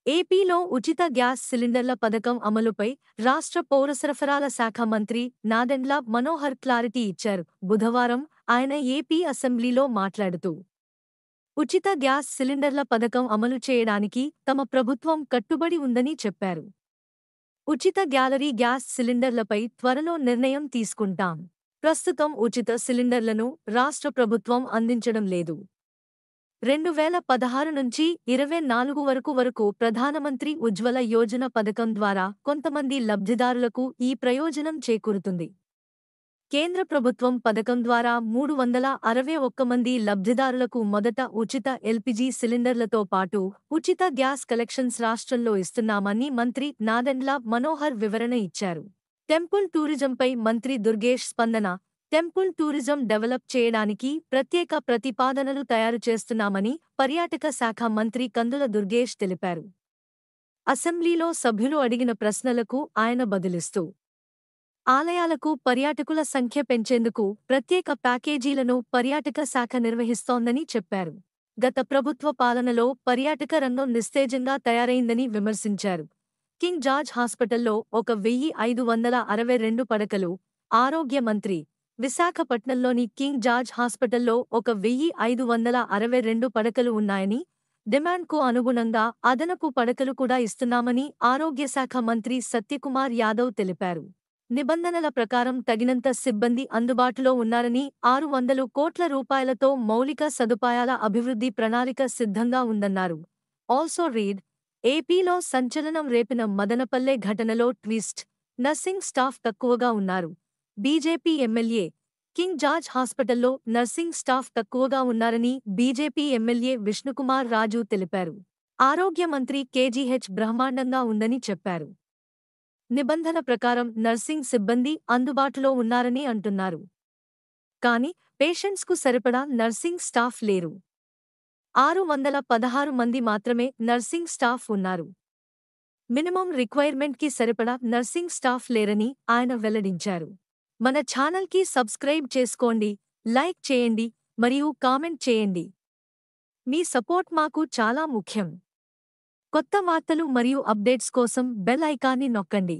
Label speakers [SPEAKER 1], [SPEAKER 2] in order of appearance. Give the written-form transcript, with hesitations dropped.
[SPEAKER 1] ఏపీలో ఉచిత గ్యాస్ సిలిండర్ల పథకం అమలుపై రాష్ట్ర పౌర సరఫరాల శాఖ మంత్రి నాదెండ్ల మనోహర్ క్లారిటీ ఇచ్చారు. బుధవారం ఆయన ఏపీ అసెంబ్లీలో మాట్లాడుతూ, ఉచిత గ్యాస్ సిలిండర్ల పథకం అమలు చేయడానికి తమ ప్రభుత్వం కట్టుబడి ఉందని చెప్పారు. ఉచిత గ్యాలరీ గ్యాస్ సిలిండర్లపై త్వరలో నిర్ణయం తీసుకుంటాం. ప్రస్తుతం ఉచిత సిలిండర్లను రాష్ట్ర ప్రభుత్వం అందించడం లేదు. 2016 నుంచి 24 వరకు ప్రధానమంత్రి ఉజ్వల యోజన పథకం ద్వారా కొంతమంది లబ్ధిదారులకు ఈ ప్రయోజనం చేకూరుతుంది. కేంద్ర ప్రభుత్వం పథకం ద్వారా 361 మంది లబ్ధిదారులకు మొదట ఉచిత ఎల్పీజీ సిలిండర్లతో పాటు ఉచిత గ్యాస్ కలెక్షన్స్ రాష్ట్రంలో ఇస్తున్నామని మంత్రి నాదెండ్ల మనోహర్ వివరణ ఇచ్చారు. టెంపుల్ టూరిజంపై మంత్రి దుర్గేష్ స్పందన. టెంపుల్ టూరిజం డెవలప్ చేయడానికి ప్రత్యేక ప్రతిపాదనలు తయారు చేస్తున్నామని పర్యాటక శాఖ మంత్రి కందుల దుర్గేష్ తెలిపారు. అసెంబ్లీలో సభ్యులు అడిగిన ప్రశ్నలకు ఆయన బదులిస్తూ, ఆలయాలకు పర్యాటకుల సంఖ్య పెంచేందుకు ప్రత్యేక ప్యాకేజీలను పర్యాటక శాఖ నిర్వహిస్తోందని చెప్పారు. గత ప్రభుత్వ పాలనలో పర్యాటక రంగం నిస్తేజంగా తయారైందని విమర్శించారు. కింగ్ జార్జ్ హాస్పిటల్లో 1562 పడకలు. ఆరోగ్య మంత్రి. విశాఖపట్నంలోని కింగ్ జార్జ్ హాస్పిటల్లో 1562 పడకలు ఉన్నాయని, డిమాండ్కు అనుగుణంగా అదనపు పడకలు కూడా ఇస్తున్నామని ఆరోగ్యశాఖ మంత్రి సత్యకుమార్ యాదవ్ తెలిపారు. నిబంధనల ప్రకారం తగినంత సిబ్బంది అందుబాటులో ఉన్నారని, 600 కోట్ల రూపాయలతో మౌలిక సదుపాయాల అభివృద్ధి ప్రణాళిక సిద్ధంగా ఉందన్నారు. Also read. ఏపీలో సంచలనం రేపిన మదనపల్లె ఘటనలో ట్విస్ట్. నర్సింగ్ స్టాఫ్ తక్కువగా ఉన్నారు. BJP MLA. కింగ్ జార్జ్ హాస్పిటల్లో నర్సింగ్ స్టాఫ్ తక్కువగా ఉన్నారని బీజేపీ ఎమ్మెల్యే విష్ణుకుమార్ రాజు తెలిపారు. ఆరోగ్య మంత్రి కేజీహెచ్ బ్రహ్మాండంగా ఉందని చెప్పారు. నిబంధన ప్రకారం నర్సింగ్ సిబ్బంది అందుబాటులో ఉన్నారని అంటున్నారు. కానీ పేషెంట్స్కు సరిపడా నర్సింగ్ స్టాఫ్ లేరు. 616 మంది మాత్రమే నర్సింగ్ స్టాఫ్ ఉన్నారు. మినిమం రిక్వైర్మెంట్కి సరిపడా నర్సింగ్ స్టాఫ్ లేరని ఆయన వెల్లడించారు. మన ఛానల్కి సబ్స్క్రైబ్ చేసుకోండి, లైక్ చేయండి మరియు కామెంట్ చేయండి. మీ సపోర్ట్ మాకు చాలా ముఖ్యం. కొత్త వార్తలు మరియు అప్డేట్స్ కోసం బెల్ ఐకాన్ని నొక్కండి.